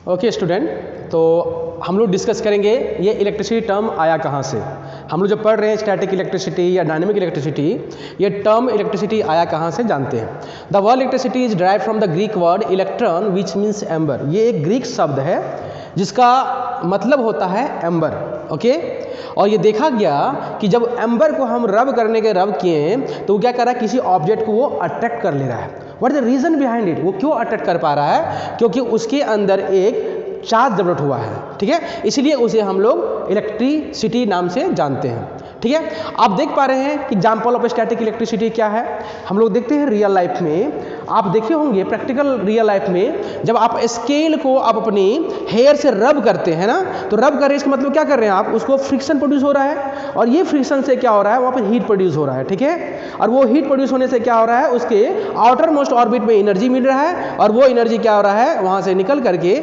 Okay student, तो हम लोग डिस्कस करेंगे ये इलेक्ट्रिसिटी टर्म आया कहाँ से। हम लोग जो पढ़ रहे हैं स्टैटिक इलेक्ट्रिसिटी या डायनेमिक इलेक्ट्रिसिटी, ये टर्म इलेक्ट्रिसिटी आया कहाँ से जानते हैं। The word electricity is derived from the Greek word electron which means amber. ये एक ग्रीक शब्द है जिसका मतलब होता है एम्बर। ओके, और ये देखा गया कि जब एम्बर को हम रब करने के रब किए तो वो क्या कर रहा है, किसी ऑब्जेक्ट को वो अट्रैक्ट कर ले रहा है। What is the reason behind it, वो क्यों अट्रैक्ट कर पा रहा है, क्योंकि उसके अंदर एक चार्ज डेवलप हुआ है। ठीक है, इसलिए उसे हम लोग इलेक्ट्रिसिटी नाम से जानते हैं। ठीक है, आप देख पा रहे हैं कि एग्जाम्पल ऑफ स्टैटिक इलेक्ट्रिसिटी क्या है। हम लोग देखते हैं रियल लाइफ में, आप देखे होंगे प्रैक्टिकल रियल लाइफ में, जब आप स्केल को आप अपनी हेयर से रब करते हैं ना, तो रब कर रहे इसका मतलब क्या कर रहे हैं आप, उसको फ्रिक्शन प्रोड्यूस हो रहा है, और ये फ्रिक्शन से क्या हो रहा है, वहाँ पर हीट प्रोड्यूस हो रहा है। ठीक है, और वो हीट प्रोड्यूस होने से क्या हो रहा है, उसके आउटर मोस्ट ऑर्बिट में एनर्जी मिल रहा है, और वो एनर्जी क्या हो रहा है, वहाँ से निकल करके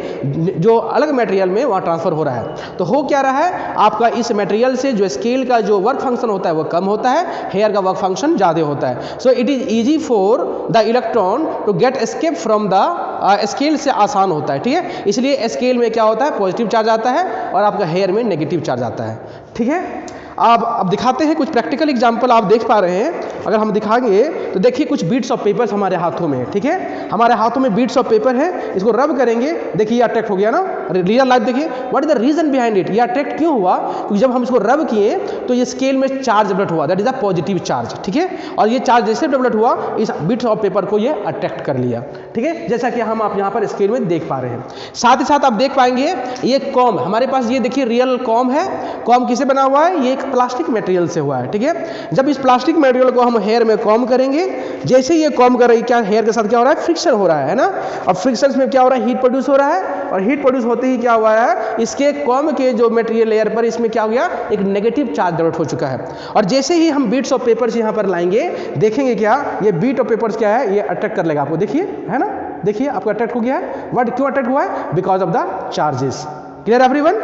जो अलग मटेरियल में वहाँ ट्रांसफर हो रहा है। तो हो क्या रहा है, आपका इस मटेरियल से जो स्केल का जो वर्क फंक्शन होता है वो कम होता है, हेयर का वर्क फंक्शन ज़्यादा होता है। So it is easy for the electron to get escape from the scale से आसान होता है। ठीक है, इसलिए स्केल में क्या होता है, पॉजिटिव चार्ज आता है और आपका हेयर में नेगेटिव चार्ज आता है। ठीक है, अब दिखाते हैं कुछ प्रैक्टिकल एग्जांपल। आप देख पा रहे हैं, अगर हम दिखाएंगे तो देखिए कुछ बीट्स ऑफ पेपर्स हमारे हाथों में है। ठीक है, हमारे हाथों में बीट्स ऑफ पेपर है, इसको रब करेंगे, देखिए ये अट्रैक्ट हो गया ना। रियल लाइफ देखिए, what is the reason behind it, ये अट्रैक्ट क्यों हुआ, क्योंकि जब हम इसको रब किए तो ये स्केल में चार्ज डेवलप हुआ, that is the positive charge. ठीक है, और ये चार्ज जैसे डेवलप हुआ, इस बीट्स ऑफ पेपर को ये अट्रैक्ट कर लिया। ठीक है, जैसा कि हम आप यहाँ पर स्केल में देख पा रहे हैं। साथ ही साथ आप देख पाएंगे ये कॉम हमारे पास, ये देखिए रियल कॉम है। कॉम किससे बना हुआ है, ये एक प्लास्टिक मटेरियल से हुआ है। ठीक है, जब इस प्लास्टिक मटेरियल को हम हेयर में कॉम करेंगे, जैसे ये कॉम कर रही है, क्या हेयर के साथ क्या हो रहा है, फ्रिक्शन हो रहा है ना। अब फ्रिक्शन में क्या हो रहा है, हीट प्रोड्यूस हो रहा है, और हीट प्रोड्यूस होते ही क्या हुआ है, इसके कॉम के जो मटेरियल लेयर पर इसमें क्या हो गया, एक नेगेटिव चार्ज डेवलप हो चुका है। और जैसे ही हम बीट्स ऑफ पेपर्स यहाँ पर लाएंगे, देखेंगे क्या, ये बीट ऑफ पेपर्स क्या है, ये अट्रैक्ट कर लेगा आपको। देखिए है ना, देखिए आपको अट्रैक्ट हो गया है। व्हाट, क्यों अट्रैक्ट हुआ है, because of the charges. Clear everyone.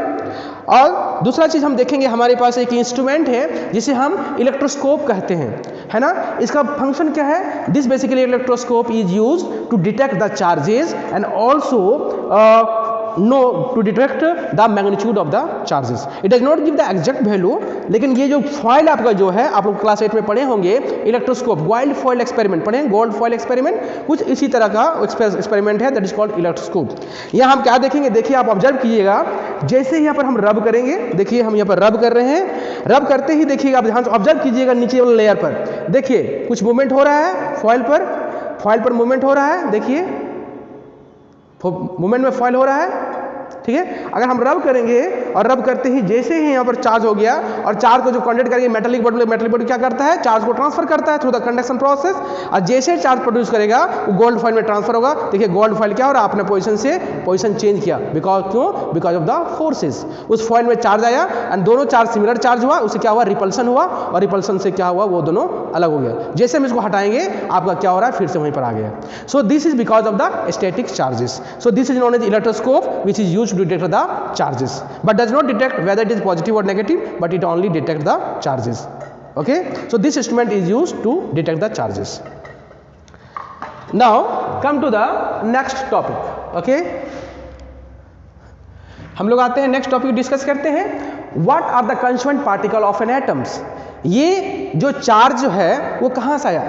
और दूसरा चीज हम देखेंगे, हमारे पास एक इंस्ट्रूमेंट है जिसे हम इलेक्ट्रोस्कोप कहते हैं, है ना। इसका फंक्शन क्या है, this basically electroscope is use to detect the charges and also to detect the magnitude of the charges. It does not give the exact value, लेकिन ये जो फॉइल आपका जो है, आप लोग क्लास 8 में पढ़े होंगे इलेक्ट्रोस्कोप, गोल्ड फॉइल एक्सपेरिमेंट पढ़े, गोल्ड फॉइल एक्सपेरिमेंट, कुछ इसी तरह का एक्सपेरिमेंट है, दैट इज कॉल्ड इलेक्ट्रोस्कोप। यहाँ हम क्या देखेंगे, देखिए आप ऑब्जर्व कीजिएगा, जैसे यहाँ पर हम रब करेंगे, देखिए हम यहाँ पर रब कर रहे हैं, रब करते ही देखिए आप ध्यान से ऑब्जर्व कीजिएगा, नीचे वाले लेयर पर देखिए कुछ मूवमेंट हो रहा है, फॉइल पर मूवमेंट हो रहा है, देखिए मूवमेंट में फॉइल हो रहा है। ठीक है, अगर हम रब करेंगे और रब करते ही जैसे ही यहाँ पर चार्ज हो गया, और चार्ज को जो कंडक्ट करेंगे मेटालिक बॉडी क्या करता है, चार्ज को ट्रांसफर करता है थ्रू द कंडक्शन प्रोसेस, और जैसे चार्ज प्रोड्यूस करेगा वो गोल्ड फॉइल में ट्रांसफर होगा। देखिए गोल्ड फॉइल क्या हो रहा है, आपने पोजीशन से पोजीशन चेंज किया, बिकॉज ऑफ द फोर्सेस। उस फॉइल में चार्ज आया एंड दोनों चार्ज सिमिलर चार्ज हुआ, उससे क्या हुआ, रिपल्सन हुआ, और रिपल्सन से क्या हुआ, वो दोनों अलग हो गया। जैसे हम इसको हटाएंगे, आपका क्या हो रहा है, फिर से वहीं पर आ गया। So this is because of the static charges. So this is known as electroscope which is used to detect the charges, but does not detect whether it is positive or negative, but it only detects the charges. Okay, so this instrument is used to detect the charges. Now come to the next topic. Okay, हम लोग आते हैं next topic discuss करते हैं, what are the constituent particle of an atoms। ये जो charge है वो कहाँ से आया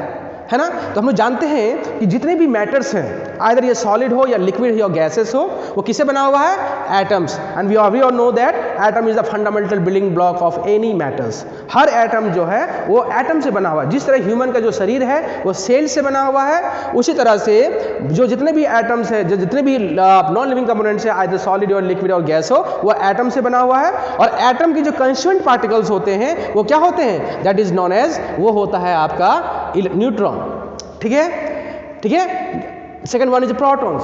है ना। तो हम लोग जानते हैं कि जितने भी मैटर्स हैं, आइदर ये सॉलिड हो या लिक्विड हो या गैसेस हो, वो किससे बना हुआ है, atoms. And we all know that atom is the fundamental building block of any matters. हर एटम जो है वो एटम से बना हुआ है। जिस तरह ह्यूमन का जो शरीर है वो सेल से बना हुआ है, उसी तरह से जो जितने भी एटम्स है, जो जितने भी नॉन लिविंग कंपोनेंट्स है, आइदर सॉलिड और लिक्विड और गैस हो, वो एटम से बना हुआ है। और एटम के जो कंस्टिट्यूएंट पार्टिकल्स होते हैं वो क्या होते हैं, दैट इज नोन एज, वो होता है आपका न्यूट्रॉन। ठीक है, ठीक है, second one is protons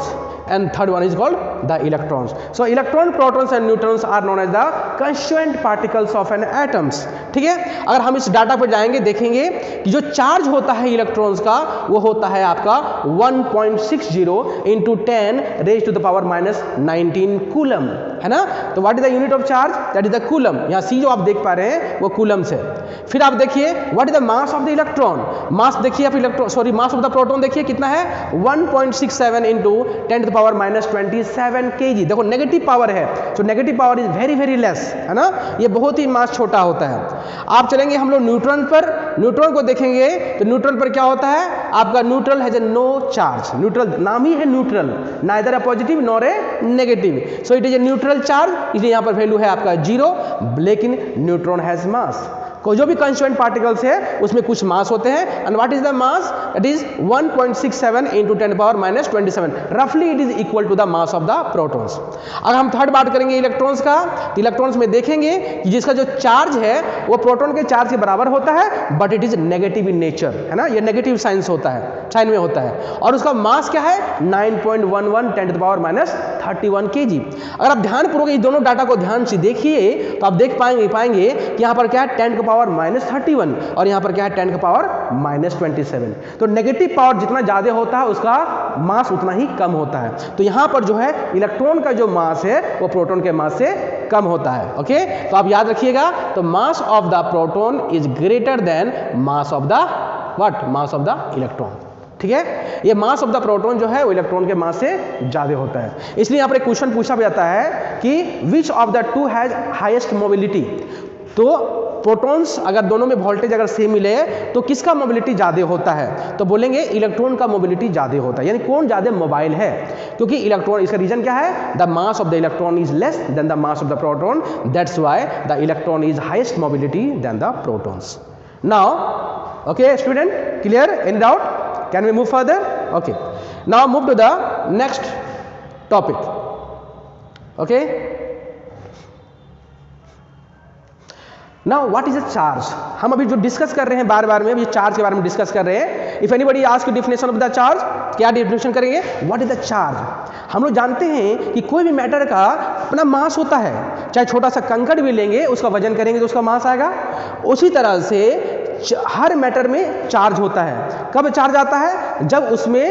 and third one is called the electrons. So electron, protons and neutrons are known as the constituent particles of an atoms. ठीक है, अगर हम इस डाटा पर जाएंगे, देखेंगे कि जो चार्ज होता है इलेक्ट्रॉन्स का, वो होता है आपका 1.60 × 10⁻⁻⁹ कूलम। है ना। तो what is the unit of charge, that is the coulomb. यहाँ सी जो आप देख पा रहे हैं वो कूलम्स है। फिर आप देखिए what is the mass of the electron, mass देखिए आप electron sorry mass of the proton देखिए कितना है 1.67 into 10 to the power -27 kg। देखो नेगेटिव पावर है, तो negative power is very very less, है ना, ये बहुत ही मास छोटा होता है। आप चलेंगे हम लोग न्यूट्रॉन पर, न्यूट्रॉन को देखेंगे तो न्यूट्रॉन पर क्या होता है, आपका neutral has a no charge, neutral नाम ही है neutral, neither a positive nor a negative, so it is a neutral charge, इसलिए यहाँ पर वैल्यू है आपका 0, लेकिन न्यूट्रॉन हैज मास। कोई जो भी कंस्टिट्यूएंट पार्टिकल्स है उसमें कुछ मास होते हैं, and what is the mass, it is 1.67 into 10 power -27, रफली it is equal to the mass of the protons. अगर हम थर्ड बात करेंगे इलेक्ट्रॉन्स का, तो इलेक्ट्रॉन्स में देखेंगे कि जिसका जो चार्ज है वो प्रोटॉन के चार्ज के बराबर होता है, but it is negative in nature, है ना, ये नेगेटिव साइंस होता है, साइन में होता है, और उसका मास क्या है 9.11 10 to the power -31 kg। अगर आप ध्यानपूर्वक ये दोनों डाटा को ध्यान से देखिए तो आप देख पाएंगे कि यहाँ पर क्या है 10 to the power -31 और यहाँ पर क्या है 10 to the power -27। तो नेगेटिव पावर जितना ज़्यादा होता है उसका मास उतना ही कम होता है। तो यहाँ पर जो है इलेक्ट्रॉन का जो मास है वो प्रोटॉन के मास से कम होता है। ओके, तो आप याद रखिएगा, तो मास of the proton is greater then mass of the what, mass of the electron. ठीक है, ये मास ऑफ द प्रोटॉन जो है वो इलेक्ट्रॉन के मास से ज्यादा होता है। इसलिए यहाँ पर एक क्वेश्चन पूछा जाता है कि विच of the to has highest mobility. तो प्रोटॉन्स अगर दोनों में वोल्टेज अगर सेम मिले तो किसका मोबिलिटी ज़्यादा होता है, तो बोलेंगे इलेक्ट्रॉन का मोबिलिटी ज़्यादा होता है, यानी कौन ज़्यादा मोबाइल है, क्योंकि इलेक्ट्रॉन, इसका रीजन क्या है, the mass of the electron is less than the mass of the proton, that's why the electron is highest mobility than the protons. Now okay student, clear, any doubt, can we move further? Okay, now move to the next topic. Okay, now what is a charge. हम अभी जो discuss कर रहे हैं बार बार में, अभी charge के बारे में डिस्कस कर रहे हैं। If anybody ask definition of the charge, क्या डेफिनेशन करेंगे, व्हाट इज द चार्ज। हम लोग जानते हैं कि कोई भी मैटर का अपना मास होता है, चाहे छोटा सा कंकड़ भी लेंगे उसका वजन करेंगे तो उसका मास आएगा। उसी तरह से हर मैटर में चार्ज होता है। कब चार्ज आता है, जब उसमें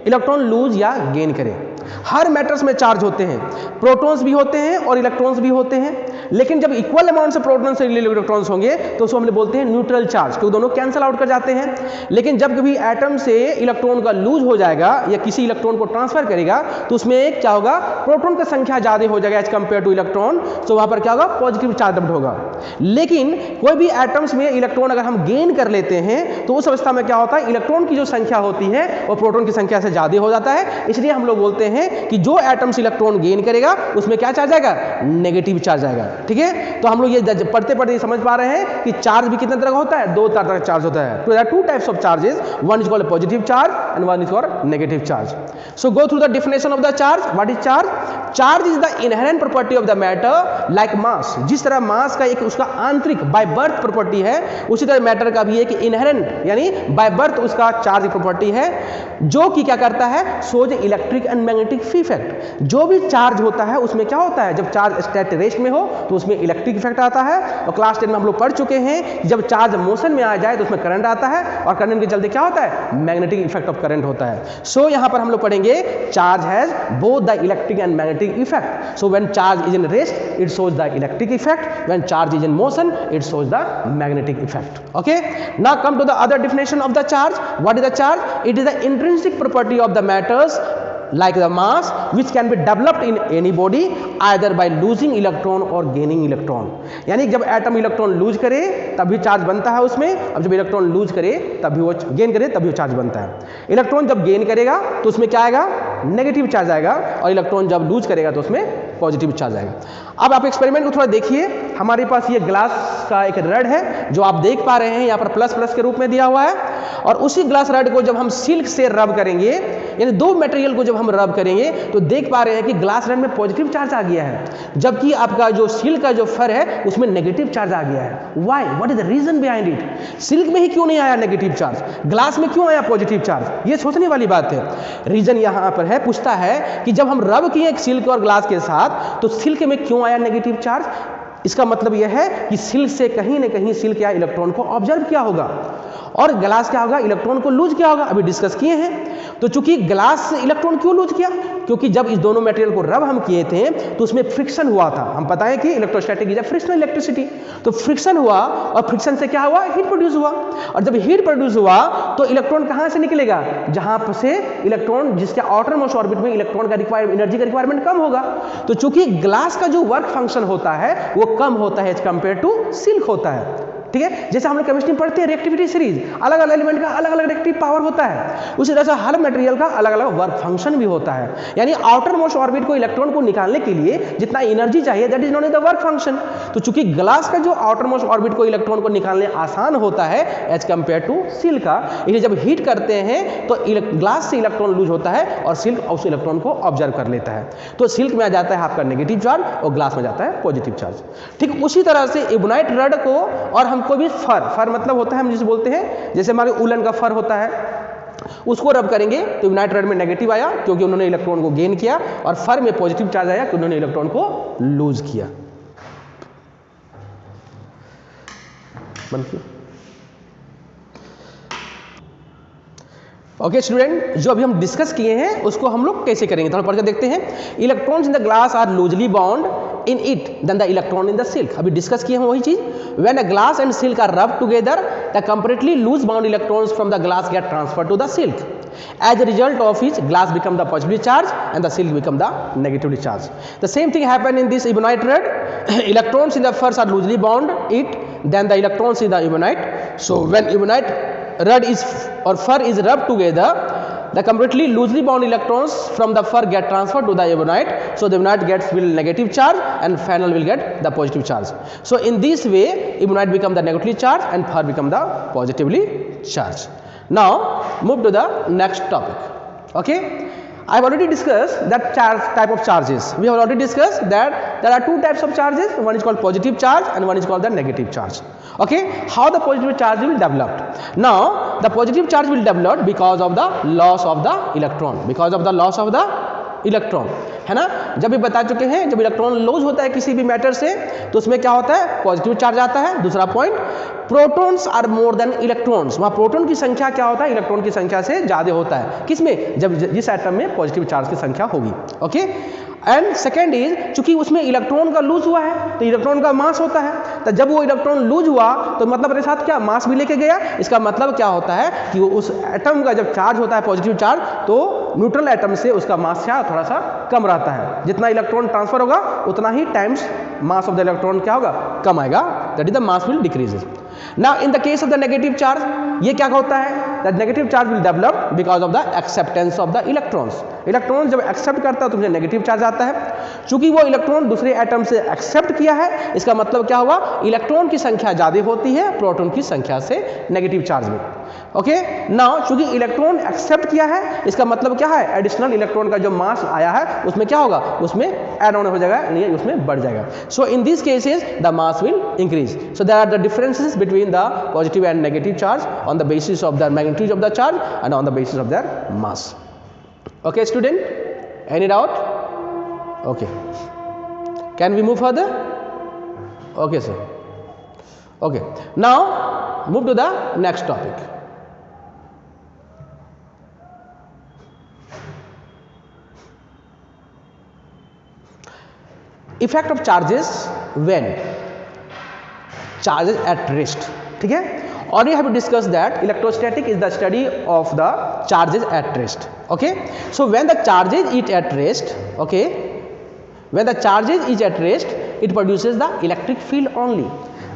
इलेक्ट्रॉन लूज या गेन करे। हर मैटर्स में चार्ज होते हैं, प्रोटॉन्स भी होते हैं और इलेक्ट्रॉन्स भी होते हैं, लेकिन जब इक्वल अमाउंट से प्रोटॉन्स और इलेक्ट्रॉन्स होंगे तो उसको हम बोलते हैं न्यूट्रल चार्ज, क्योंकि दोनों कैंसिल आउट कर जाते हैं। लेकिन जब कभी एटम से इलेक्ट्रॉन का लूज हो जाएगा या किसी इलेक्ट्रॉन को ट्रांसफर करेगा तो उसमें एक क्या होगा, प्रोटॉन की संख्या ज़्यादा हो जाएगा एज कंपेयर टू इलेक्ट्रॉन, तो वहाँ पर क्या होगा, पॉजिटिव चार्ज होगा। लेकिन कोई भी एटम्स में इलेक्ट्रॉन अगर हम गेन कर लेते हैं तो उस अवस्था में क्या होता है, इलेक्ट्रॉन की जो संख्या होती है वो प्रोटॉन की संख्या से ज़्यादा हो जाता है। इसलिए हम लोग बोलते हैं कि जो एटम्स इलेक्ट्रॉन गेन करेगा उसमें क्या चार्ज आएगा, नेगेटिव चार्ज आएगा। ठीक है, तो हम लोग ये पढ़ते पढ़ते समझ पा रहे हैं कि चार्ज भी कितने तरह का होता है, दो तरह का चार्ज होता है। There are two types of charges, one is called positive charge and one is called negative charge. So go through the definition of the charge. What is charge? Charge is the inherent property of the matter like mass. जिस तरह मास का एक उसका आंतरिक by birth property है, उसी तरह matter का भी एक इनहेरेंट यानी बाय बर्थ उसका चार्ज प्रॉपर्टी है, जो कि क्या करता है, shows electric and magnetic effect. जो भी चार्ज होता है उसमें क्या होता है, जब चार्ज स्टेट रेस्ट में हो तो उसमें इलेक्ट्रिक इफेक्ट आता है। और क्लास 10 में हम लोग पढ़ चुके हैं कि जब चार्ज मोशन में आ जाए तो उसमें करंट आता है, और करंट के चलते क्या होता है, मैग्नेटिक इफेक्ट ऑफ करंट होता है। सो यहाँ पर हम लोग पढ़ेंगे charge has both the electric and magnetic effect. So when charge is in rest it shows the electric effect, when charge is in motion it shows the magnetic effect. Okay, now come to the other definition of the charge. What is the charge? It is the intrinsic property of the matters like the mass which can be developed in any body either by losing electron or gaining electron। यानी जब atom electron lose करे तभी charge बनता है उसमें, अब जब electron lose करे तभी वो गेन करे तभी वो चार्ज बनता है। इलेक्ट्रॉन जब गेन करेगा तो उसमें क्या आएगा, नेगेटिव चार्ज आएगा, और इलेक्ट्रॉन जब लूज करेगा तो उसमें पॉजिटिव चार्ज आएगा। अब आप एक्सपेरिमेंट को थोड़ा देखिए। हमारे पास ये ग्लास का एक रड है जो आप देख पा रहे हैं, यहाँ पर प्लस प्लस के रूप में दिया हुआ है, और उसी ग्लास रड को जब हम सिल्क से रब करेंगे, यानी दो मटेरियल को जब हम रब करेंगे तो देख पा रहे हैं कि ग्लास रड में पॉजिटिव चार्ज आ गया है, जबकि आपका जो सिल्क का जो फर है उसमें नेगेटिव चार्ज आ गया है। Why, what is the reason behind it? Silk में ही क्यों नहीं आया नेगेटिव चार्ज, ग्लास में क्यों आया पॉजिटिव चार्ज? ये सोचने वाली बात है। रीजन यहाँ पर है, पूछता है कि जब हम रब किए सिल्क और ग्लास के साथ तो सिल्क में क्यों आया नेगेटिव चार्ज। इसका मतलब यह है कि सिल्क से कहीं न कहीं सिल्क या इलेक्ट्रॉन को ऑब्जर्व किया होगा, और ग्लास क्या होगा, इलेक्ट्रॉन को लूज क्या होगा, अभी डिस्कस किए हैं। तो चूंकि ग्लास से इलेक्ट्रॉन क्यों लूज किया, क्योंकि जब इस दोनों मटेरियल को रब हम किए थे तो उसमें फ्रिक्शन हुआ था। हम पता है कि electrostatic is a frictional electricity, तो फ्रिक्शन हुआ और फ्रिक्शन से क्या हुआ, हीट प्रोड्यूस हुआ। और जब हीट प्रोड्यूस हुआ तो इलेक्ट्रॉन कहां से निकलेगा, जहां से इलेक्ट्रॉन जिसके आउटर मोस्ट ऑर्बिट में इलेक्ट्रॉन का एनर्जी का रिक्वायरमेंट कम होगा। तो चूंकि ग्लास का जो वर्क फंक्शन होता है वो कम होता है एज कंपेयर टू सिल्क होता है। ठीक है, जैसे हम लोग केमिस्ट्री में पढ़ते हैं रिएक्टिविटी सीरीज, अलग अलग एलिमेंट का अलग अलग रिएक्टिव पावर होता है, उसी तरह से हर मटेरियल का अलग अलग वर्क फंक्शन भी होता है। यानी आउटर मोस्ट ऑर्बिट को इलेक्ट्रॉन को निकालने के लिए जितना एनर्जी चाहिए that is known as the work function. तो चूंकि ग्लास का जो आउटर मोस्ट ऑर्बिट को इलेक्ट्रॉन को निकालने आसान होता है एज कंपेयर टू सिल्क का, इसलिए जब हीट करते हैं तो ग्लास से इलेक्ट्रॉन लूज होता है और सिल्क उस इलेक्ट्रॉन को ऑब्जर्व कर लेता है। तो सिल्क में आ जाता है आपका नेगेटिव चार्ज और ग्लास में जाता है पॉजिटिव चार्ज। ठीक उसी तरह से इबोनाइट रड को, और हमको भी फर मतलब होता है, हम जिसे बोलते हैं जैसे हमारे उलन का फर होता है, उसको रब करेंगे तो इबोनाइट रड में नेगेटिव आया क्योंकि उन्होंने इलेक्ट्रॉन को गेन किया, और फर में पॉजिटिव चार्ज आया क्योंकि उन्होंने इलेक्ट्रॉन को लूज किया। ओके स्टूडेंट, जो अभी हम डिस्कस किए हैं उसको हम लोग कैसे करेंगे थोड़ा पढ़कर देखते हैं। Electrons in the glass are loosely bound in it then the electron in the silk. अभी डिस्कस किए हैं वही चीज। When a glass and silk are rub together the completely loose bound electrons from the glass get transferred to the silk. As a result of which glass become the positively charged and the silk become the negatively charged. The same thing happen in this ebonite rod. Electrons in the first are loosely bound it, then the electrons in the ebonite. So when ebonite rod is or fur is rubbed together, the completely loosely bound electrons from the fur get transferred to the ebonite. So the ebonite gets will negative charge and phenol will get the positive charge. So in this way ebonite become the negatively charged and fur become the positively charged. Now move to the next topic. Okay, I have already discussed that type of charges. We have already discussed that there are two types of charges. One is called positive charge and one is called the negative charge. Okay, how the positive charge will develop? Now the positive charge will develop because of the loss of the electron. Because of the loss of the electron, है ना। जब भी बता चुके हैं जब electron lose होता है किसी भी मैटर से तो उसमें क्या होता है, पॉजिटिव चार्ज आता है। दूसरा point, protons are more than electrons, वहाँ प्रोटॉन की संख्या क्या होता है, इलेक्ट्रॉन की संख्या से ज़्यादा होता है। किसमें, जब जिस एटम में पॉजिटिव चार्ज की संख्या होगी। ओके, एंड सेकेंड इज, चूंकि उसमें इलेक्ट्रॉन का लूज हुआ है तो इलेक्ट्रॉन का मास होता है, तो जब वो इलेक्ट्रॉन लूज हुआ तो मतलब अपने साथ क्या मास भी लेके गया। इसका मतलब क्या होता है कि वो उस एटम का जब चार्ज होता है पॉजिटिव चार्ज तो न्यूट्रल एटम से उसका मास क्या थोड़ा सा कम रहता है। जितना इलेक्ट्रॉन ट्रांसफर होगा उतना ही times mass of the electron क्या होगा, कम आएगा, that is the mass will decreases. Now in the case of the negative charge, ये क्या होता है, that negative charge will develop because of the acceptance of the electrons. Electron जब accept करता है तो मुझे नेगेटिव चार्ज आता है। चूंकि वो इलेक्ट्रॉन दूसरे एटम से एक्सेप्ट किया है, इसका मतलब क्या हुआ, इलेक्ट्रॉन की संख्या ज्यादा होती है प्रोटॉन की संख्या से नेगेटिव चार्ज में। ओके, नाउ चूंकि इलेक्ट्रॉन एक्सेप्ट किया है इसका मतलब क्या है, एडिशनल इलेक्ट्रॉन का जो मास आया है उसमें क्या होगा, उसमें ऐड ऑन हो जाएगा, यानी उसमें बढ़ जाएगा। So in this cases the mass will increase. So there are the differences between the positive and negative charge on the basis of the magnitude of the charge and on the basis of their mass. Okay student, any doubt? Okay, can we move further? Okay sir. Okay, now move to the next topic. Effect of charges when charges at rest. ठीक है, और ये have discuss that electrostatic is the study of the charges at rest. Okay, so when the charges is at rest, okay, when the charges is at rest it produces the electric field only.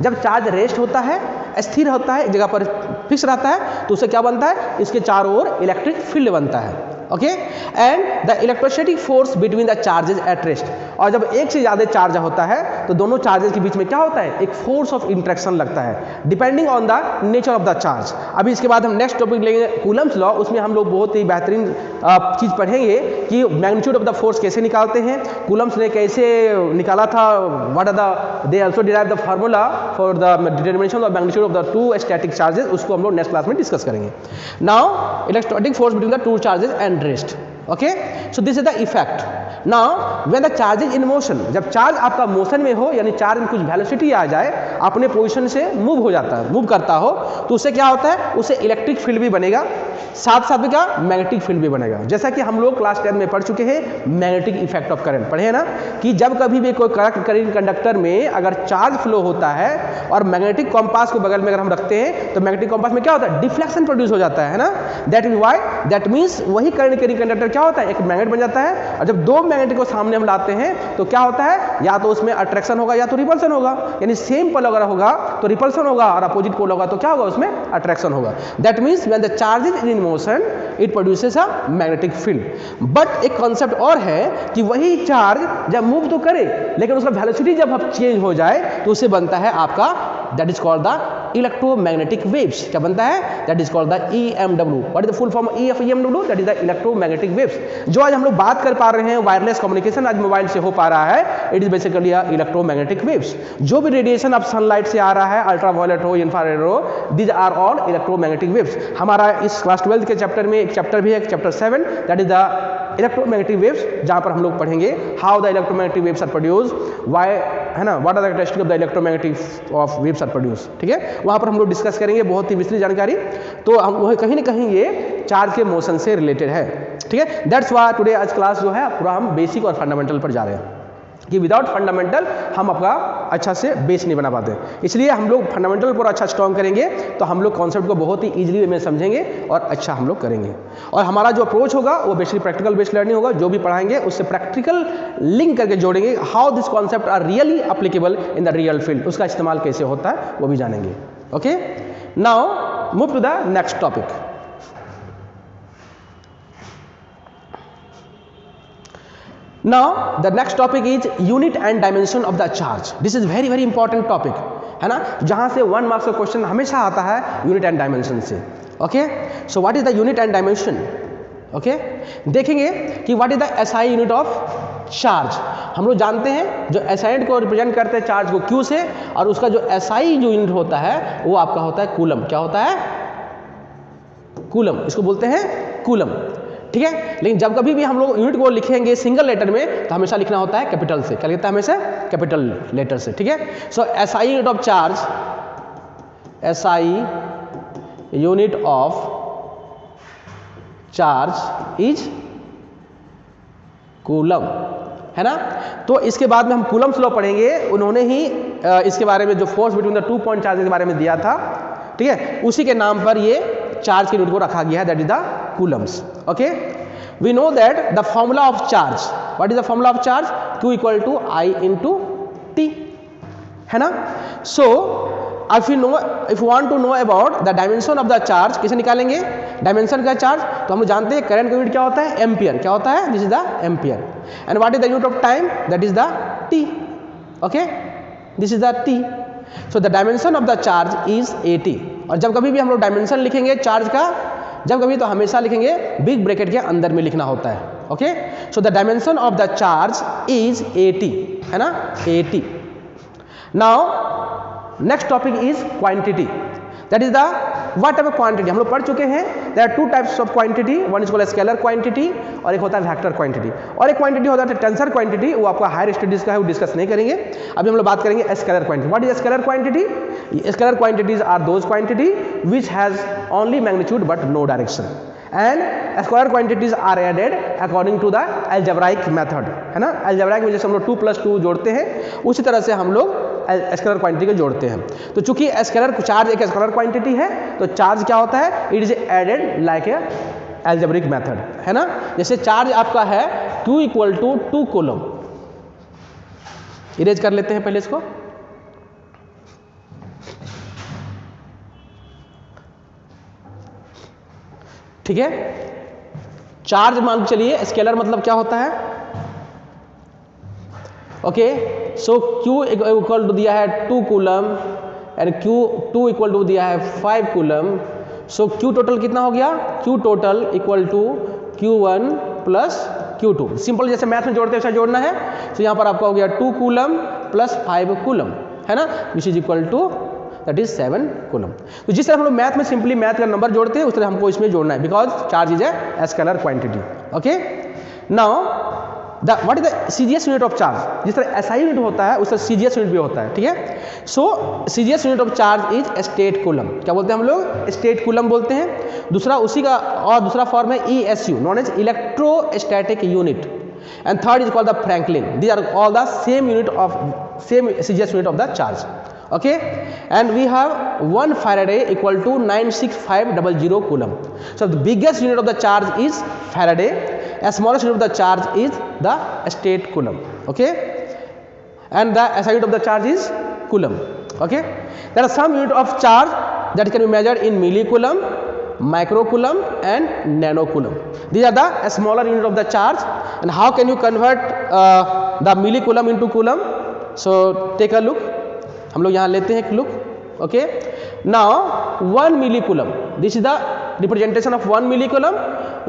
जब charge rest होता है, स्थिर होता है, एक जगह पर fix रहता है, तो उसे क्या बनता है, इसके चारों ओर इलेक्ट्रिक फील्ड बनता है। Okay, and the electrostatic force between the charges at rest. और जब एक से ज़्यादा चार्ज होता है तो दोनों चार्जेस के बीच में क्या होता है, एक फोर्स ऑफ इंट्रैक्शन लगता है depending on the nature of the charge. अभी इसके बाद हम नेक्स्ट टॉपिक लेंगे कूलम्स लॉ, उसमें हम लोग बहुत ही बेहतरीन चीज़ पढ़ेंगे कि मैग्नीट्यूड ऑफ द फोर्स कैसे निकालते हैं, कूलम्स ने कैसे निकाला था, what are the, they also derive the formula for the determination of magnitude of the two static charges, उसको हम लोग नेक्स्ट क्लास में डिस्कस करेंगे। Now electrostatic force between the two charges and rest. Okay, so this is the effect. Now when the charge is in motion, जब charge आपका motion में हो, यानी चार्ज में कुछ वेलोसिटी आ जाए, अपने पोजीशन से मूव हो जाता है, मूव करता हो, तो उससे क्या होता है, उससे इलेक्ट्रिक फील्ड भी बनेगा, साथ साथ में क्या, मैग्नेटिक फील्ड भी बनेगा। जैसा कि हम लोग क्लास 10 में पढ़ चुके हैं, मैग्नेटिक इफेक्ट ऑफ करंट पढ़े हैं ना, कि जब कभी भी कोई करंट कंडक्टर में अगर चार्ज फ्लो होता है और मैग्नेटिक कंपास को बगल में अगर हम रखते हैं, तो मैग्नेटिक कंपास में क्या होता है, डिफ्लेक्शन प्रोड्यूस हो जाता है ना। That is why, that means वही करंट कैरिंग कंडक्टर क्या होता है, एक मैग्नेट बन जाता है, और जब दो मैग्नेट को सामने हम लाते हैं तो क्या होता है, या तो उसमें अट्रैक्शन होगा या तो रिपल्सन होगा, यानी सेम पोल अगर होगा तो रिपल्सन होगा और अपोजिट पोल होगा तो क्या होगा, उसमें अट्रैक्शन होगा। That means when the charge is in motion it produces a magnetic field. But एक कॉन्सेप्ट और है कि वही चार्ज जब मूव तो करे, लेकिन उसका वेलोसिटी जब अब चेंज हो जाए तो उससे बनता है आपका, that is called the electromagnetic waves. क्या बनता है, that is called the EMW। What is the full form of EMW, that is the electromagnetic waves. जो आज हम लोग बात कर पा रहे हैं, वायरलेस कम्युनिकेशन आज मोबाइल से हो पा रहा है, it is basically electromagnetic waves. जो भी रेडिएशन अब सनलाइट से आ रहा है, अल्ट्रावायलेट हो, इंफ्रारेड हो, these are all electromagnetic waves. हमारा इस क्लास 12 के चैप्टर में एक चैप्टर भी है, chapter 7, that is the electromagnetic waves, जहां पर हम लोग पढ़ेंगे how the electromagnetic waves are produce, why, है ना, what are the characteristic of the electromagnetic of waves are produce. ठीक है, वहां पर हम लोग डिस्कस करेंगे बहुत ही विस्तृत जानकारी। तो हम कहीं ना कहीं ये चार्ज के मोशन से रिलेटेड है। ठीक है, दैट्स व्हाई टुडे आज क्लास जो है पूरा हम बेसिक और फंडामेंटल पर जा रहे हैं, कि विदाउट फंडामेंटल हम अपना अच्छा से बेस नहीं बना पाते। इसलिए हम लोग फंडामेंटल पर अच्छा स्ट्रॉन्ग करेंगे तो हम लोग कॉन्सेप्ट को बहुत ही इजीली में समझेंगे और अच्छा हम लोग करेंगे। और हमारा जो अप्रोच होगा वो बेसिकली प्रैक्टिकल बेस्ड लर्निंग होगा। जो भी पढ़ाएंगे उससे प्रैक्टिकल लिंक करके जोड़ेंगे, how this concept are really applicable in the real field, उसका इस्तेमाल कैसे होता है वो भी जानेंगे। Okay, now move to the next topic. Now the next topic is unit and dimension of the charge. This is very important topic, है ना, जहां से 1 मार्क्स का क्वेश्चन हमेशा आता है यूनिट एंड डायमेंशन से। Okay, so what is the unit and dimension. Okay, देखेंगे कि what is the SI unit of charge. हम लोग जानते हैं जो SI को रिप्रेजेंट करते हैं चार्ज को Q से, और उसका जो SI जो यूनिट होता है वो आपका होता है कूलम। क्या होता है, कूलम, इसको बोलते हैं कूलम। ठीक है, लेकिन जब कभी भी हम लोग यूनिट को लिखेंगे सिंगल लेटर में तो हमेशा लिखना होता है कैपिटल से। क्या लिखता है, हमेशा कैपिटल लेटर से। ठीक है, सो SI unit of charge, SI unit of charge is coulomb, है ना। तो इसके बाद में हम कूलम्स लॉ पढ़ेंगे। उन्होंने ही इसके बारे में जो force between the 2 point charges के बारे में दिया था, ठीक है, उसी के नाम पर ये चार्ज के यूनिट को रखा गया है, that is the coulombs. Okay, we know that the formula of charge, what is the formula of charge, Q equal to I into T, है ना। So if you want to know about the dimension of the charge, कैसे निकालेंगे dimension का charge, तो हम जानते हैं current का यूनिट क्या होता है, एम्पियर। क्या होता है, this is the ampere. And what is the unit of time, that is the T। Okay, this is the T। So the dimension of the charge is 80। और जब कभी भी हम लोग डायमेंशन लिखेंगे चार्ज का, जब कभी, तो हमेशा लिखेंगे बिग ब्रैकेट के अंदर में लिखना होता है। Okay, so the dimension of the charge is 80, है ना, 80। Now next topic is quantity, that is the what type of quantity. हम लोग पढ़ चुके हैं, there are 2 types of quantity, one is called scalar quantity और एक होता है वेक्टर क्वांटिटी, और एक क्वांटिटी होता है टेंसर क्वांटिटी, वो आपका हायर स्टडीज का है, वो डिस्कस नहीं करेंगे। अभी हम लोग बात करेंगे scalar quantity. What is scalar quantity, scalar quantities are those quantity which has only magnitude but no direction, and scalar quantities are added according to the algebraic method, है ना। अलजेब्राइक में जैसे हम लोग 2 + 2 जोड़ते हैं, उसी तरह से हम लोग स्केलर क्वांटिटी को जोड़ते हैं। तो चूंकि स्केलर चार्ज एक स्केलर क्वांटिटी है, तो चार्ज क्या होता है, it is added like a algebraic method, है ना। जैसे चार्ज आपका है Q equal to 2 coulomb, erase कर लेते हैं पहले इसको। ठीक है, चार्ज मान चलिए, स्केलर मतलब क्या होता है, okay, so Q equal to दिया है 2 coulomb and Q2 equal to दिया है 5 कूलम। सो Q टोटल कितना हो गया, Q total equal to Q1 plus Q2। Simple जैसे मैथ में जोड़ते हैं वैसा जोड़ना है। तो यहाँ पर आपका हो गया 2 कूलम प्लस 5 कूलम, है ना, which is equal to that is 7 coulomb. तो जिस तरह हम लोग मैथ में सिंपली मैथ का नंबर जोड़ते हैं, उस तरह हमको इसमें जोड़ना है, because charge is a scalar quantity. Okay, now what is the CGS unit of charge. जिस तरह एसआई यूनिट होता है उस तरह सीजीएस यूनिट भी होता है, ठीक है। So CGS unit of charge is stat coulomb. क्या बोलते हैं हम लोग? स्टेट कूलम बोलते हैं। दूसरा उसी का और दूसरा फॉर्म है ESU, known as electrostatic unit, and third is called the franklin. These are all the same unit of same CGS unit of the charge, okay, and we have 1 Faraday equal to 96500 coulomb. So the biggest unit of the charge is Faraday, a smallest unit of the charge is the state coulomb, okay, and the SI unit of the charge is coulomb, okay. There are some unit of charge that can be measured in millicoulomb, microcoulomb and nanocoulomb. These are the smaller unit of the charge. And how can you convert the millicoulomb into coulomb? So take a look. हम लोग यहाँ लेते हैं एक look, okay. Now 1 millicoulomb, this is the representation of 1 millicoulomb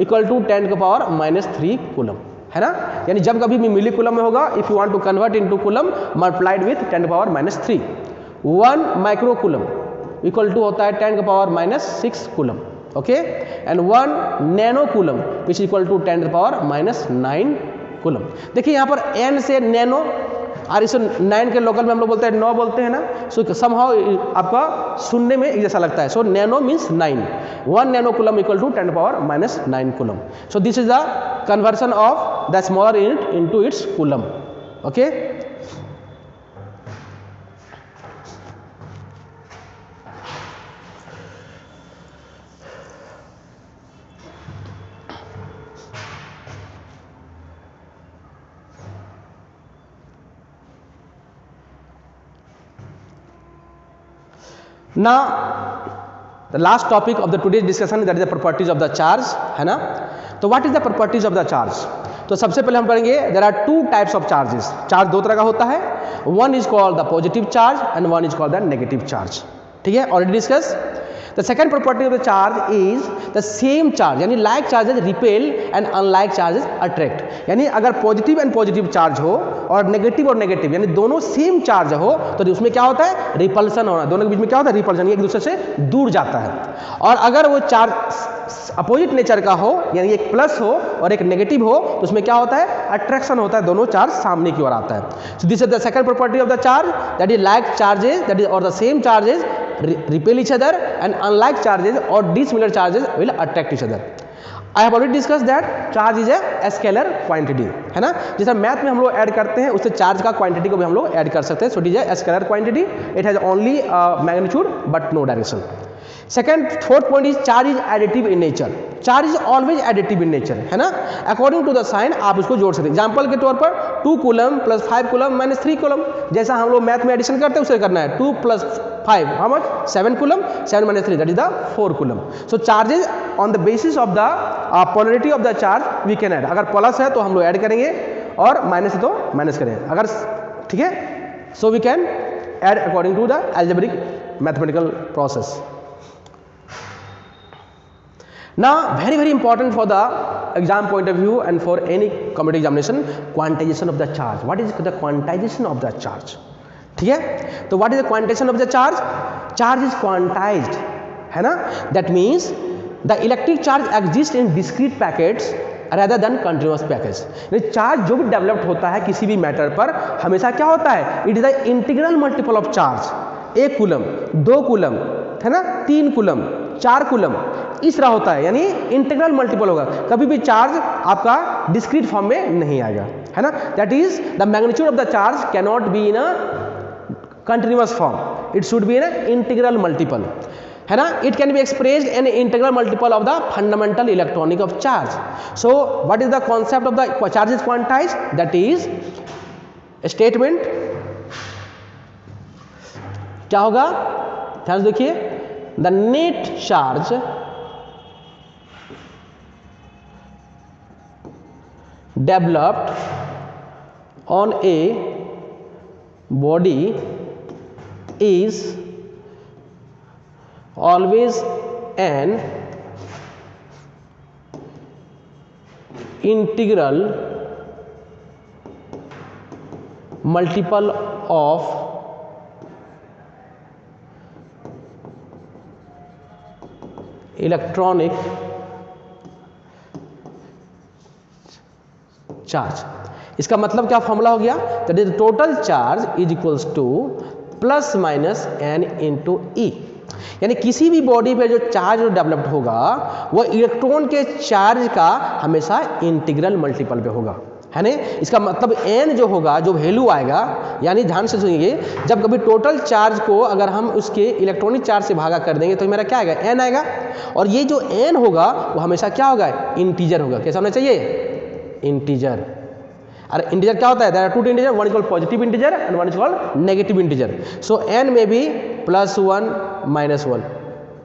equal to 10⁻³ coulomb, है ना। यानी जब कभी भी मिलीकूलम में होगा, if you want to convert into coulomb multiplied with 10⁻³। 1 microcoulomb equal to होता है 10⁻6 coulomb, okay, and 1 nano coulomb which equal to 10⁻9 coulomb. देखिए यहाँ पर n से नैनो और इसे 9 के लोकल में हम लोग बोलते हैं 9 बोलते हैं ना। सो समहाउ आपका सुनने में एक जैसा लगता है। So nano means 9, 1 nano coulomb equal to 10⁻9 coulomb. So this is the conversion of the smaller unit into its coulomb, okay. Now the last topic of the today's discussion, that is the properties of the charge, है ना। तो what is the properties of the charge? तो सबसे पहले हम करेंगे, there are 2 types of charges. Charge दो तरह का होता है, one is called the positive charge and one is called the negative charge, ठीक है, already discussed. The second property of the charge is the same charge, यानी like charges repel and unlike charges attract. यानी अगर positive and positive charge हो और negative और negative यानी दोनों सेम चार्ज हो तो उसमें क्या होता है? रिपल्सन होना। दोनों के बीच में क्या होता है? रिपल्सन, एक दूसरे से दूर जाता है। और अगर वो चार्ज अपोजिट नेचर का हो, यानी एक प्लस हो और एक नेगेटिव हो, तो उसमें क्या होता है? अट्रैक्शन होता है, दोनों चार्ज सामने की ओर आता है। So this is the second property of the charge, that is like charges that is और the same charges repel each other and unlike charges or dissimilar charges will attract each other. I have already discussed that charge is a scalar quantity, है ना। जैसा math में हम लोग add करते हैं उससे चार्ज का क्वांटिटी को भी हम लोग ऐड कर सकते हैं। सो it is a scalar quantity, it has only magnitude but no direction. Fourth point is charge is additive in nature. Charge is always additive in nature, है ना। अकॉर्डिंग टू द साइन आप उसको जोड़ सकते हैं। एग्जाम्पल के तौर पर 2 coulomb plus 5 coulomb minus 3 coulomb, जैसा हम लोग मैथ में एडिशन करते हैं उसे करना है। 2 + 5 how much? 7 coulomb, 7 - 3 that is the 4 coulomb. So charges on the basis of the polarity of the charge we can add. अगर प्लस है तो हम लोग ऐड करेंगे और माइनस है तो माइनस करेंगे, अगर ठीक है। So we can add according to the algebraic mathematical process. Now very important for the exam point of view and for any competitive examination, quantization of the charge. What is the quantization of the charge? ठीक है, तो what is the quantization of the charge? Charge is quantized, है ना. That means the electric charge exists in discrete packets rather than continuous packets. Charge जो भी developed होता है किसी भी मैटर पर हमेशा क्या होता है? It is the integral multiple of charge. 1 coulomb, 2 coulomb, है ना, 3 कूलम, 4 कूलम, इस तरह होता है, यानी इंटीग्रल मल्टीपल होगा. कभी भी चार्ज आपका डिस्क्रीट फॉर्म में नहीं आएगा, है ना. That is the magnitude of the charge can not be in a continuous form, it should be in a integral multiple, है ना. It can be expressed in integral multiple of the fundamental electronic of charge. So what is the concept of the charge is quantized? That is statement क्या होगा, ध्यान से देखिए. The net charge developed on a body is always an integral multiple of electronic charge. इसका मतलब क्या formula हो गया, that is total charge is equals to plus minus n into e. यानी किसी भी बॉडी पे जो चार्ज डेवलप्ड होगा वो इलेक्ट्रॉन के चार्ज का हमेशा इंटीग्रल मल्टीपल पे होगा, है ना। इसका मतलब n जो होगा, जो वैल्यू आएगा, यानी ध्यान से सुनिए, जब कभी टोटल चार्ज को अगर हम उसके इलेक्ट्रॉनिक चार्ज से भागा कर देंगे तो मेरा क्या आएगा, n आएगा। और ये जो n होगा वो हमेशा क्या होगा, इंटीजर होगा। कैसा होना चाहिए, इंटीजर। और इंटीजर क्या होता है, there are two integer, one is called positive integer and one is called negative integer. So n में भी +1 -1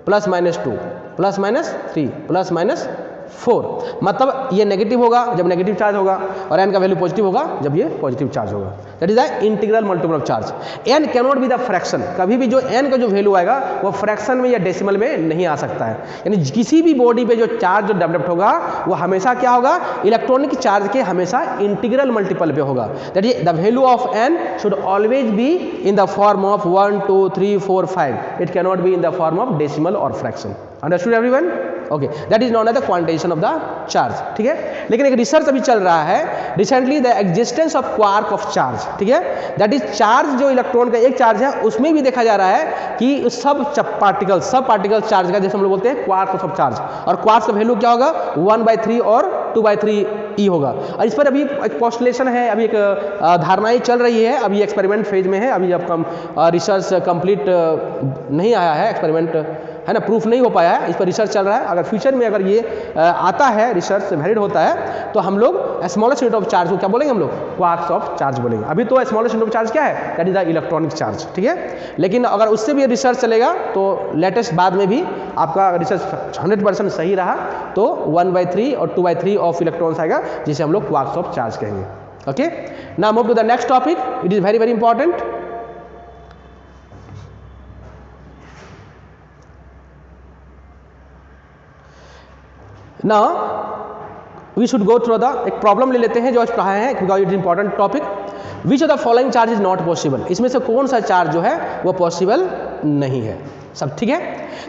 +-2 +-3 +-4, मतलब ये नेगेटिव होगा जब नेगेटिव चार्ज होगा और n का वैल्यू पॉजिटिव होगा जब ये पॉजिटिव चार्ज होगा। That is the integral multiple of charge. n can not be the fraction, कभी भी जो n का जो वैल्यू आएगा वो फ्रैक्शन में या डेसिमल में नहीं आ सकता है। यानी किसी भी बॉडी पे जो चार्ज जो डेवलप्ड होगा वो हमेशा क्या होगा, इलेक्ट्रॉनिक चार्ज के हमेशा इंटीग्रल मल्टीपल पे होगा। That is the value of n should always be in the form of 1 2 3 4 5, it can not be in the form of decimal और fraction. Understood everyone? Okay, that is known as the quantization of the charge. ठीक है, लेकिन एक research अभी चल रहा है recently, the existence of quark of charge. ठीक है, दैट इज चार्ज जो इलेक्ट्रॉन का एक चार्ज है उसमें भी देखा जा रहा है कि सब पार्टिकल चार्ज का, जैसे हम लोग बोलते हैं क्वार्क ऑफ चार्ज, और क्वार्क का वैल्यू क्या होगा, 1/3 और 2/3 ई होगा। और इस पर अभी एक पोस्टुलेशन है, अभी एक धारणाएं चल रही है, अभी एक्सपेरिमेंट फेज में है, अभी अब रिसर्च कंप्लीट नहीं आया है, एक्सपेरिमेंट है ना, प्रूफ नहीं हो पाया है, इस पर रिसर्च चल रहा है। अगर फ्यूचर में अगर ये आता है, रिसर्च वैलिड होता है, तो हम लोग स्मॉलेस्ट यूनिट ऑफ चार्ज को क्या बोलेंगे, हम लोग क्वार्क्स ऑफ चार्ज बोलेंगे। अभी तो स्मॉलेस्ट यूनिट ऑफ चार्ज क्या है, that is the electronic charge. ठीक है, लेकिन अगर उससे भी रिसर्च चलेगा तो लेटेस्ट बाद में भी आपका रिसर्च 100% सही रहा तो 1/3 और 2/3 ऑफ इलेक्ट्रॉन्स आएगा, जिसे हम लोग क्वार्क्स ऑफ चार्ज कहेंगे। Okay, now move to the next topic, it is very very important. Now we should go through the एक प्रॉब्लम ले लेते हैं जो आज पढ़ाए हैं, because it is important topic. Which of the following charge is not possible, इसमें से कौन सा चार्ज जो है वो पॉसिबल नहीं है। सब ठीक है,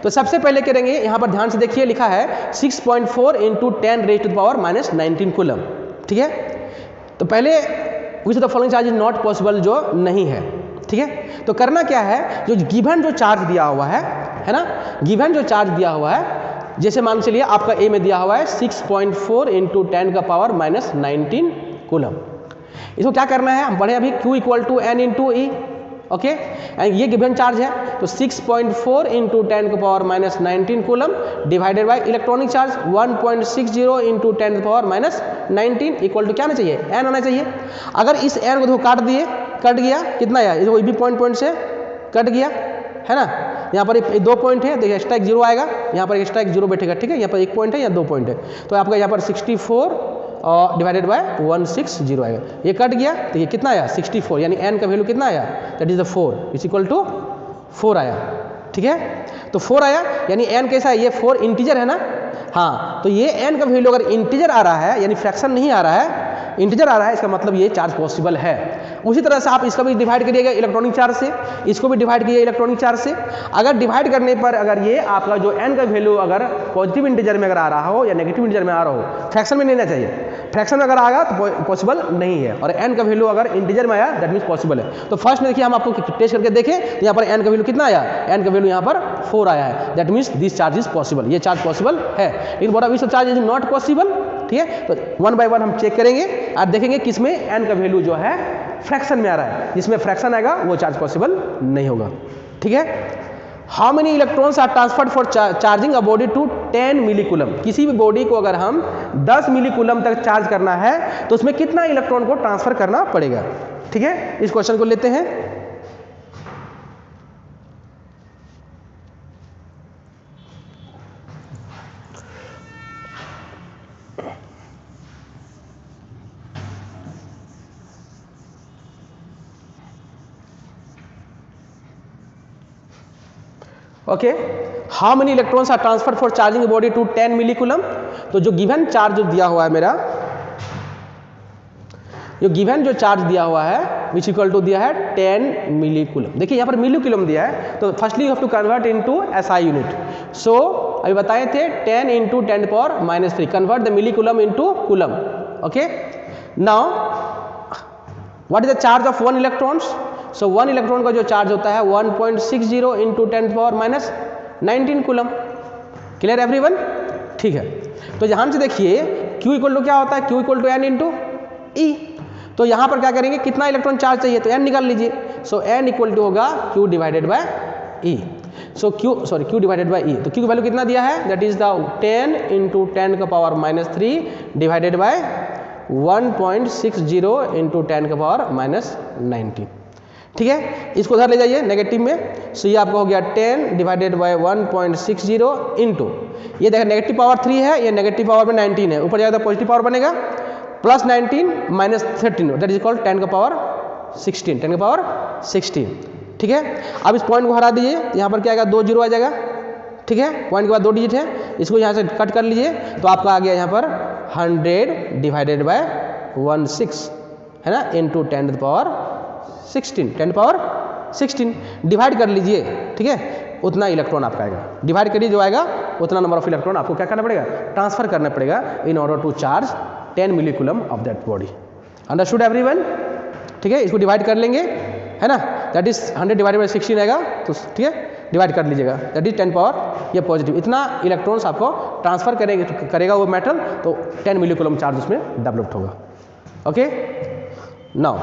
तो सबसे पहले करेंगे, यहाँ पर ध्यान से देखिए, लिखा है 6.4 × 10⁻⁻19 कूलम। ठीक है, तो पहले विच of the following charge is not possible जो नहीं है। ठीक है, तो करना क्या है, जो गिवन जो चार्ज दिया हुआ है ना, गिवन जो चार्ज दिया हुआ है, जैसे मान चलिए आपका ए में दिया हुआ है 6.4 × 10⁻⁻19 कूलम। इसको क्या करना है, हम पढ़े अभी Q = N × E। ओके, ये गिवन चार्ज है, तो 6.4 × 10⁻⁻19 coulomb divided by electronic charge 1.60 × 10⁻⁻19 equal to क्या आना चाहिए, n आना चाहिए। अगर इस n को देखो काट दिए, कट गया, कितना आया, ये भी पॉइंट से कट गया, है ना। यहाँ पर 2 पॉइंट है, देखिए एक्स्ट्रा 1 0 आएगा, यहाँ पर एक्स्ट्रा 1 0 बैठेगा। ठीक है, यहाँ पर 1 पॉइंट है, यहाँ 2 पॉइंट है, तो आपका यहाँ पर 64 डिवाइडेड बाय 160 आएगा। ये कट गया, तो ये कितना आया, 64, यानी n का वैल्यू कितना आया, that is the 4 is equal to 4 आया। ठीक है, तो 4 आया, यानी n कैसा है, ये 4 इंटीजर है ना। हाँ, तो ये n का वैल्यू अगर इंटीजर आ रहा है, यानी फ्रैक्शन नहीं आ रहा है, इंटीजर आ रहा है, इसका मतलब ये चार्ज पॉसिबल है। उसी तरह से आप इसका भी डिवाइड करिएगा इलेक्ट्रॉनिक चार्ज से, इसको भी डिवाइड कीजिए इलेक्ट्रॉनिक चार्ज से। अगर डिवाइड करने पर अगर ये आपका जो n का वैल्यू अगर पॉजिटिव इंटीजर में अगर आ रहा हो या नेगेटिव इंटीजर में आ रहा हो, फ्रैक्शन में नहीं रहना चाहिए, फ्रैक्शन में अगर आएगा तो पॉसिबल नहीं है, और n का वैल्यू अगर इंटीजर में आया दैट मीन्स पॉसिबल है। तो फर्स्ट में देखिए, हम आपको टेस्ट करके देखें, तो यहाँ पर n का वैल्यू कितना आया, n का वैल्यू यहाँ पर 4 आया है, that means this charge is possible, ये चार्ज पॉसिबल है। लेकिन what is the charge is not possible. ठीक है, तो 1 बाय 1 हम चेक करेंगे और देखेंगे किसमें n का वैल्यू जो है फ्रैक्शन में आ रहा है, जिसमें फ्रैक्शन आएगा वो चार्ज पॉसिबल नहीं होगा। ठीक है, how many electrons are transferred for charging a body to 10 millicoulomb. किसी भी बॉडी को अगर हम 10 मिली कूलम तक चार्ज करना है तो उसमें कितना इलेक्ट्रॉन को ट्रांसफर करना पड़ेगा। ठीक है, इस क्वेश्चन को लेते हैं। Okay, how many electrons are transfer for charging body to 10 millicoulomb. तो जो गिवन चार्ज जो दिया हुआ है मेरा, जो गिवन जो चार्ज दिया हुआ है विच इक्वल टू दिया है 10 मिली कूलम। देखिए यहाँ पर मिली कूलम दिया है, तो firstly you have to convert into SI unit. So अभी बताए थे 10 × 10⁻³ convert the milli coulomb into coulomb. Okay, now what is the charge of 1 electrons? So 1 electron का जो चार्ज होता है 1.60 इंटू 10⁻⁻19 कूलम। Clear everyone? ठीक है, तो यहाँ से देखिए Q इक्वल टू क्या होता है? Q equal to N into E। तो यहाँ पर क्या करेंगे, कितना इलेक्ट्रॉन चार्ज चाहिए तो N निकाल लीजिए। सो N इक्वल टू होगा Q divided by E। So Q divided by E, तो Q की वैल्यू कितना दिया है? That is the 10 into 10⁻³ divided by 1.60 into 10⁻⁻19। ठीक है, इसको उधर ले जाइए नेगेटिव में। सो ये आपका हो गया 10 डिवाइडेड बाय 1.60 इंटू, ये देखिए नेगेटिव पावर 3 है, ये नेगेटिव पावर में 19 है, ऊपर जाएगा तो पॉजिटिव पावर बनेगा plus 19 minus 13, that is equal 10⁻16। ठीक है, अब इस पॉइंट को हटा दीजिए, यहाँ पर क्या आएगा 2 जीरो आ जाएगा। ठीक है, पॉइंट के बाद 2 डिजिट है, इसको यहाँ से कट कर लीजिए तो आपका आ गया यहाँ पर 100 डिवाइडेड बाय 16 है ना, इंटू 10⁻16 डिवाइड कर लीजिए। ठीक है, उतना इलेक्ट्रॉन आपका आएगा, डिवाइड करिए, जो आएगा उतना नंबर ऑफ इलेक्ट्रॉन आपको क्या करना पड़ेगा? ट्रांसफर करना पड़ेगा in order to charge 10 millicoulomb of that body. Understood everyone? ठीक है, इसको डिवाइड कर लेंगे है ना, दैट इज 100 डिवाइडेड बाय 16 आएगा, तो ठीक है डिवाइड कर लीजिएगा, दैट इज 10 पावर ये पॉजिटिव, इतना इलेक्ट्रॉन्स आपको ट्रांसफर करेगा वो मेटल, तो 10 मिली कूलम चार्ज उसमें डेवलप्ड होगा। Okay, now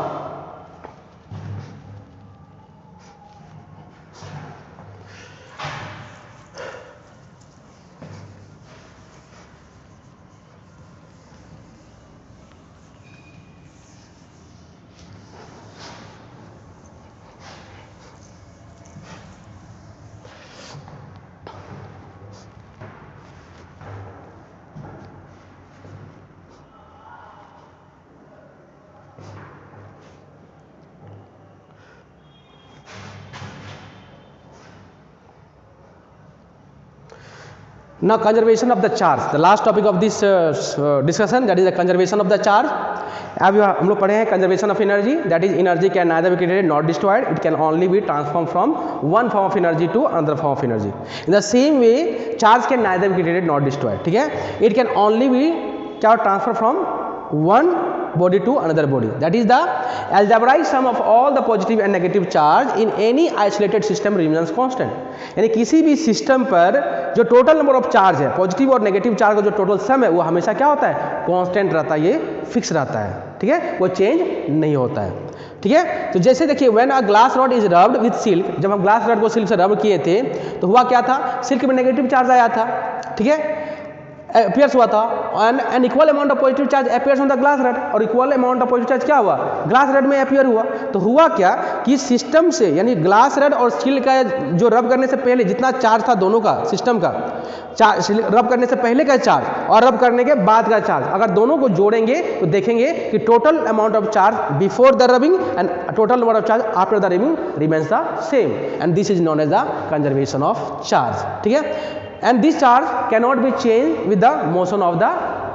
now conservation of the charge, the last topic of this discussion, that is the conservation of the charge. अब हम लोग पढ़े हैं conservation of energy, that is energy can neither be created nor destroyed, it can only be transformed from one form of energy to another form of energy. In the same way charge can neither be created nor destroyed, ठीक है, it can only be transferred from one body to another body, that is the algebraic sum of all the positive and negative charge in any isolated system remains constant. यानी किसी भी system पर जो total number of charge है, positive और negative charge का जो total sum है वो हमेशा क्या होता है? कांस्टेंट रहता है, ये फिक्स रहता है। ठीक है, वो चेंज नहीं होता है। ठीक है, तो जैसे देखिए when a glass rod is rubbed with silk, जब हम ग्लास रॉड को सिल्क से रब किए थे तो हुआ क्या था? सिल्क में नेगेटिव चार्ज आया था। ठीक है, अपीयर्स हुआ था, and equal amount of positive charge appears on the glass rod, और equal amount of positive charge क्या हुआ? ग्लास रड में अपीयर हुआ। तो हुआ क्या कि सिस्टम से, यानी ग्लास रड और स्टील का जो रब करने से पहले जितना चार्ज था दोनों का, सिस्टम का रब करने से पहले का चार्ज और रब करने के बाद का चार्ज, अगर दोनों को जोड़ेंगे तो देखेंगे कि total amount of charge before the rubbing and total number of charge after the rubbing remains the same, and this is known as the conservation of charge. ठीक है, and this charge cannot be changed with the motion of the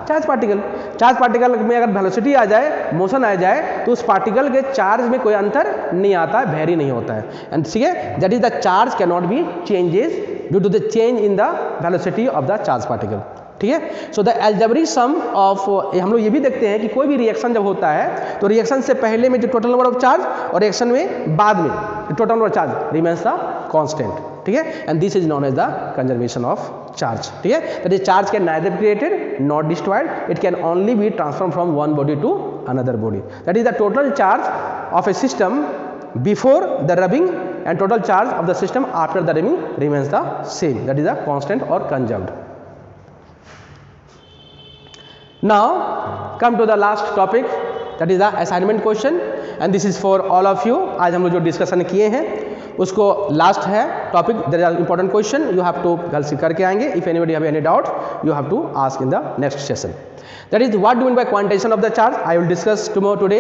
charge particle. Charge particle में अगर velocity आ जाए, motion आ जाए, तो उस particle के charge में कोई अंतर नहीं आता है, वेरी नहीं होता है। एंड ठीक है, that is the charge can not be changes due to the change in the velocity of the charge particle. ठीक है, so the algebraic sum of, हम लोग ये भी देखते हैं कि कोई भी रिएक्शन जब होता है तो रिएक्शन से पहले में जो टोटल नंबर ऑफ चार्ज और रिएक्शन में बाद में total number of charge remains the constant. ठीक है, and this is known as the conservation of charge. ठीक है, that is charge can neither be created not destroyed, it can only be transform from one body to another body. That is the total charge of a system before the rubbing and total charge of the system after the rubbing remains the same, that is the constant और conserved. Now come to the last topic, that is the assignment question, and this is for all of you. आज हम लोग जो discussion किए हैं उसको last है topic, there are important question you have to गल से करके आएंगे। If anybody have any doubt you have to ask in the next session. That is what do mean by quantization of the charge. I will discuss tomorrow today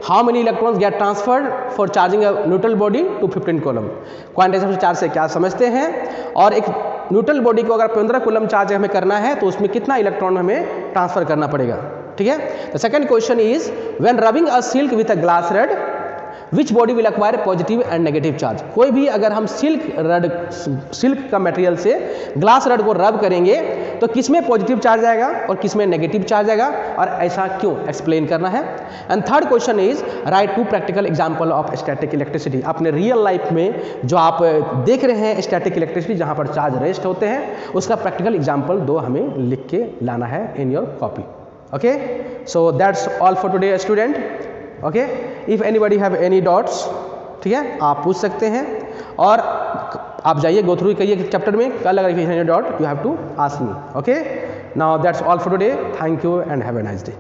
how many electrons get transferred for charging a neutral body to 15 coulomb. Quantization of charge से क्या समझते हैं, और एक neutral body को अगर 15 coulomb charge हमें करना है तो उसमें कितना इलेक्ट्रॉन हमें ट्रांसफर करना पड़ेगा। ठीक है, the second question is when rubbing a silk with a glass rod which body will acquire positive and negative charge. कोई भी अगर हम सिल्क का मटेरियल से ग्लास रड को रब करेंगे तो किसमें पॉजिटिव चार्ज आएगा और किसमें नेगेटिव चार्ज आएगा, और ऐसा क्यों, एक्सप्लेन करना है। And third question is right 2 practical example of static electricity. अपने रियल लाइफ में जो आप देख रहे हैं स्टैटिक इलेक्ट्रिसिटी जहां पर चार्ज रेस्ट होते हैं, उसका प्रैक्टिकल एग्जांपल 2 हमें लिख के लाना है in your copy. Okay, so that's all for today student. Okay, if anybody have any doubts, ठीक है, आप पूछ सकते हैं, और आप जाइए गो थ्रू करिए चैप्टर में। कल अगर if any doubt you have to ask me. Okay, now that's all for today. Thank you and have a nice day.